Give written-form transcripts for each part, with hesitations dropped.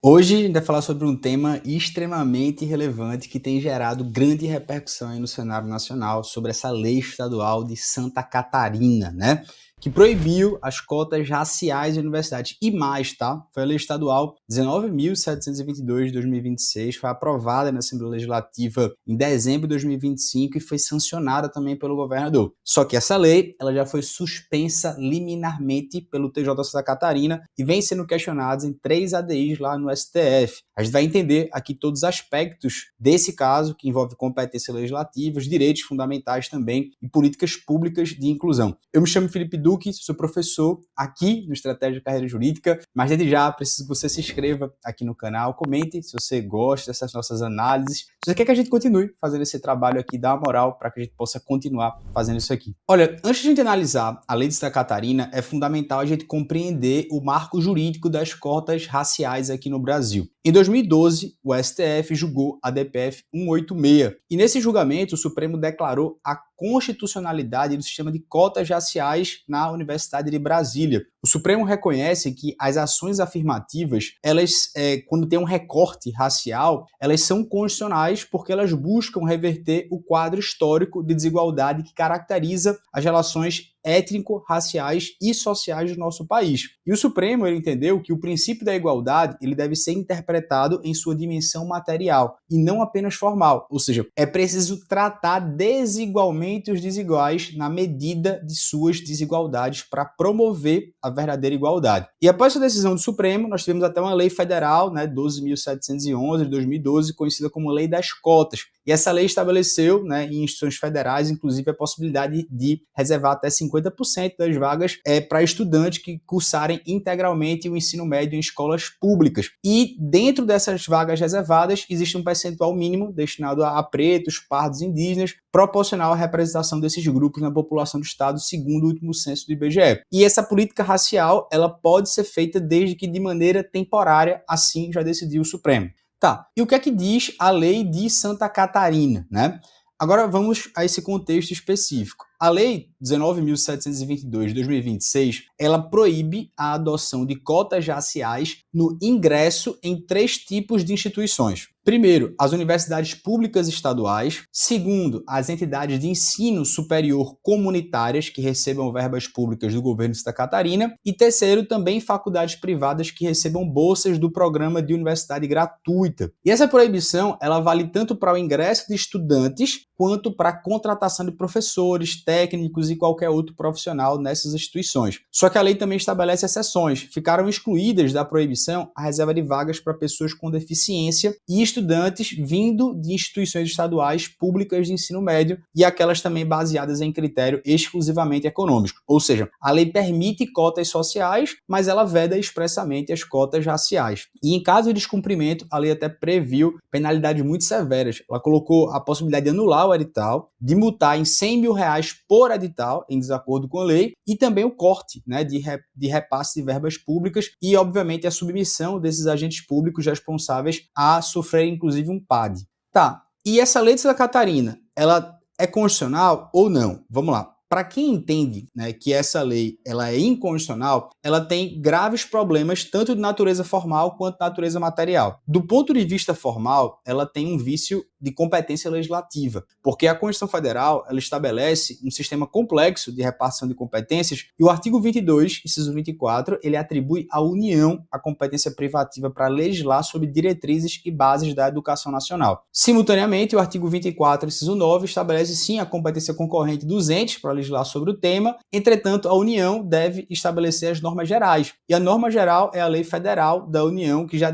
Hoje a gente vai falar sobre um tema extremamente relevante que tem gerado grande repercussão aí no cenário nacional, sobre essa lei estadual de Santa Catarina, né? Que proibiu as cotas raciais em universidades. E mais, tá? Foi a lei estadual 19.722 de 2026, foi aprovada na Assembleia Legislativa em dezembro de 2025 e foi sancionada também pelo governador. Só que essa lei, ela já foi suspensa liminarmente pelo TJ Santa Catarina e vem sendo questionada em 3 ADIs lá no STF. A gente vai entender aqui todos os aspectos desse caso, que envolve competências legislativas, direitos fundamentais também e políticas públicas de inclusão. Eu me chamo Felipe Duque, sou professor aqui no Estratégia de Carreira Jurídica, mas desde já preciso que você se inscreva aqui no canal, comente se você gosta dessas nossas análises, se você quer que a gente continue fazendo esse trabalho aqui, dá uma moral para que a gente possa continuar fazendo isso aqui. Olha, antes de a gente analisar a lei de Santa Catarina, é fundamental a gente compreender o marco jurídico das cotas raciais aqui no Brasil. Em 2012, o STF julgou a DPF 186 e nesse julgamento o Supremo declarou a constitucionalidade do sistema de cotas raciais na Universidade de Brasília. O Supremo reconhece que as ações afirmativas, elas, quando tem um recorte racial, elas são constitucionais porque elas buscam reverter o quadro histórico de desigualdade que caracteriza as relações étnico-raciais e sociais do nosso país. E o Supremo ele entendeu que o princípio da igualdade ele deve ser interpretado em sua dimensão material e não apenas formal, ou seja, é preciso tratar desigualmente os desiguais na medida de suas desigualdades para promover a verdadeira igualdade. E após essa decisão do Supremo, nós tivemos até uma lei federal, 12.711 de 2012, conhecida como Lei das Cotas. E essa lei estabeleceu, em instituições federais, inclusive, a possibilidade de reservar até 50% das vagas para estudantes que cursarem integralmente o ensino médio em escolas públicas. E dentro dessas vagas reservadas, existe um percentual mínimo destinado a pretos, pardos e indígenas, proporcional à representação desses grupos na população do estado, segundo o último censo do IBGE. E essa política racial, ela pode ser feita desde que de maneira temporária, assim já decidiu o Supremo. Tá, e o que é que diz a lei de Santa Catarina, Agora vamos a esse contexto específico. A lei 19.722 de 2026, ela proíbe a adoção de cotas raciais no ingresso em 3 tipos de instituições. Primeiro, as universidades públicas estaduais. Segundo, as entidades de ensino superior comunitárias que recebam verbas públicas do governo de Santa Catarina. E terceiro, também faculdades privadas que recebam bolsas do programa de universidade gratuita. E essa proibição, ela vale tanto para o ingresso de estudantes quanto para a contratação de professores, técnicos e qualquer outro profissional nessas instituições. Só que a lei também estabelece exceções. Ficaram excluídas da proibição a reserva de vagas para pessoas com deficiência e estudantes vindo de instituições estaduais públicas de ensino médio e aquelas também baseadas em critério exclusivamente econômico. Ou seja, a lei permite cotas sociais, mas ela veda expressamente as cotas raciais. E em caso de descumprimento, a lei até previu penalidades muito severas. Ela colocou a possibilidade de anular o edital, de multar em R$100 mil por edital, em desacordo com a lei, e também o corte de repasse de verbas públicas e, obviamente, a submissão desses agentes públicos responsáveis a sofrer, inclusive, um PAD. Tá, e essa lei de Santa Catarina, ela é constitucional ou não? Vamos lá. Para quem entende que essa lei ela é inconstitucional, ela tem graves problemas tanto de natureza formal quanto de natureza material. Do ponto de vista formal, ela tem um vício de competência legislativa, porque a Constituição Federal ela estabelece um sistema complexo de repartição de competências e o artigo 22, inciso 24, ele atribui à União a competência privativa para legislar sobre diretrizes e bases da educação nacional. Simultaneamente, o artigo 24, inciso 9, estabelece sim a competência concorrente dos entes para legislar sobre o tema, entretanto, a União deve estabelecer as normas gerais. E a norma geral é a Lei Federal da União, que já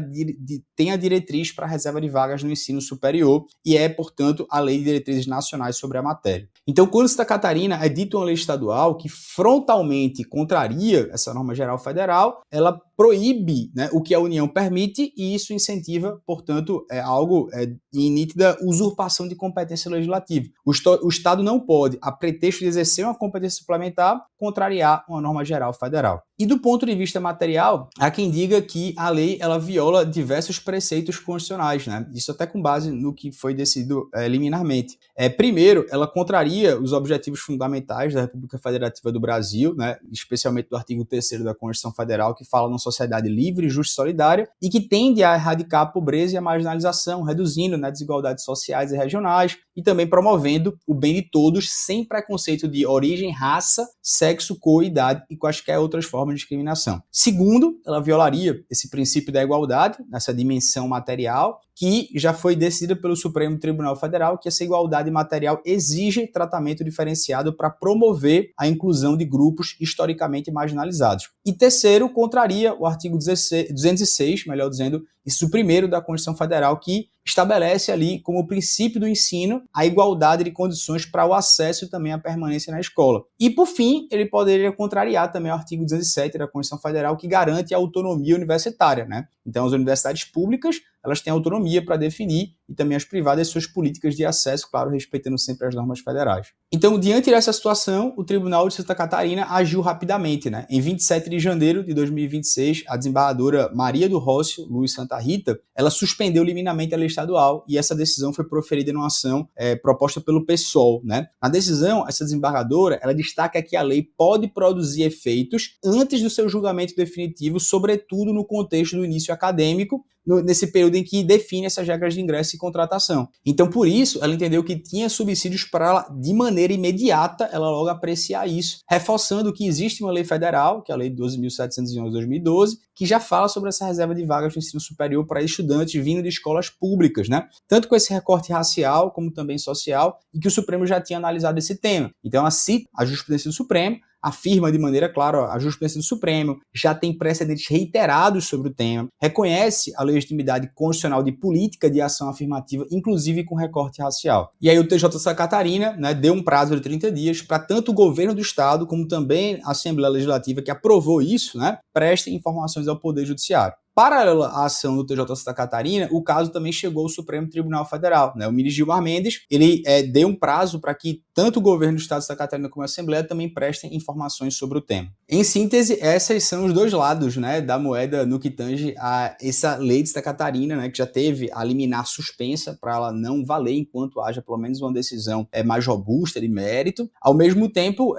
tem a diretriz para a reserva de vagas no ensino superior e é, portanto, a Lei de Diretrizes Nacionais sobre a matéria. Então, quando Santa Catarina é dita uma lei estadual que frontalmente contraria essa norma geral federal, ela proíbe o que a União permite e isso incentiva, portanto, algo em nítida usurpação de competência legislativa. O Estado não pode, a pretexto de exercer uma competência suplementar, contrariar uma norma geral federal. E do ponto de vista material, há quem diga que a lei ela viola diversos preceitos constitucionais, Isso até com base no que foi decidido liminarmente. Primeiro, ela contraria os objetivos fundamentais da República Federativa do Brasil, especialmente do artigo 3º da Constituição Federal, que fala não sociedade livre, justa e solidária, e que tende a erradicar a pobreza e a marginalização, reduzindo, né, desigualdades sociais e regionais, e também promovendo o bem de todos, sem preconceito de origem, raça, sexo, cor, idade e quaisquer outras formas de discriminação. Segundo, ela violaria esse princípio da igualdade, nessa dimensão material, que já foi decidida pelo Supremo Tribunal Federal, que essa igualdade material exige tratamento diferenciado para promover a inclusão de grupos historicamente marginalizados. E terceiro, contraria o artigo 206, melhor dizendo, inciso 1º da Constituição Federal, que estabelece ali como princípio do ensino a igualdade de condições para o acesso e também a permanência na escola. E, por fim, ele poderia contrariar também o artigo 207 da Constituição Federal, que garante a autonomia universitária, né? Então, as universidades públicas, elas têm autonomia para definir, e também as privadas, suas políticas de acesso, claro, respeitando sempre as normas federais. Então, diante dessa situação, o Tribunal de Santa Catarina agiu rapidamente, né? Em 27 de janeiro de 2026, a desembargadora Maria do Rócio Luiz Santa Rita, ela suspendeu liminarmente a lei estadual, e essa decisão foi proferida em uma ação proposta pelo PSOL, né? Na decisão, essa desembargadora, ela destaca que a lei pode produzir efeitos antes do seu julgamento definitivo, sobretudo no contexto do início acadêmico, nesse período em que define essas regras de ingresso e contratação. Então, por isso, ela entendeu que tinha subsídios para ela, de maneira imediata, ela logo apreciar isso, reforçando que existe uma lei federal, que é a Lei 12.711 de 2012, que já fala sobre essa reserva de vagas do ensino superior para estudantes vindo de escolas públicas, né? Tanto com esse recorte racial, como também social, e que o Supremo já tinha analisado esse tema. Então, assim, a jurisprudência do Supremo afirma de maneira clara, a jurisprudência do Supremo já tem precedentes reiterados sobre o tema, reconhece a legitimidade constitucional de política de ação afirmativa, inclusive com recorte racial. E aí o TJ de Santa Catarina, né, deu um prazo de 30 dias para tanto o governo do estado, como também a Assembleia Legislativa, que aprovou isso, né, prestem informações ao Poder Judiciário. Paralela à ação do TJ de Santa Catarina, o caso também chegou ao Supremo Tribunal Federal, né? O ministro Gilmar Mendes, ele deu um prazo para que tanto o governo do estado de Santa Catarina como a Assembleia também prestem informações sobre o tema. Em síntese, esses são os dois lados, né, da moeda no que tange a essa lei de Santa Catarina, né, que já teve a liminar suspensa para ela não valer enquanto haja pelo menos uma decisão mais robusta de mérito. Ao mesmo tempo,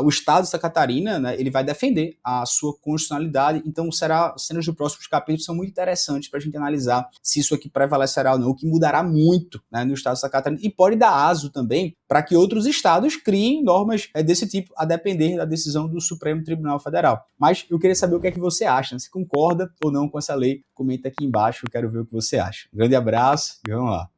o estado de Santa Catarina, né, ele vai defender a sua constitucionalidade, então cenas dos próximos capítulos são muito interessantes para a gente analisar se isso aqui prevalecerá ou não, o que mudará muito, né, no estado de Santa Catarina, e pode dar aso também para que outros estados criem normas desse tipo, a depender da decisão do Supremo Tribunal Federal. Mas eu queria saber o que é que você acha, né? Se concorda ou não com essa lei, comenta aqui embaixo, eu quero ver o que você acha. Um grande abraço e vamos lá.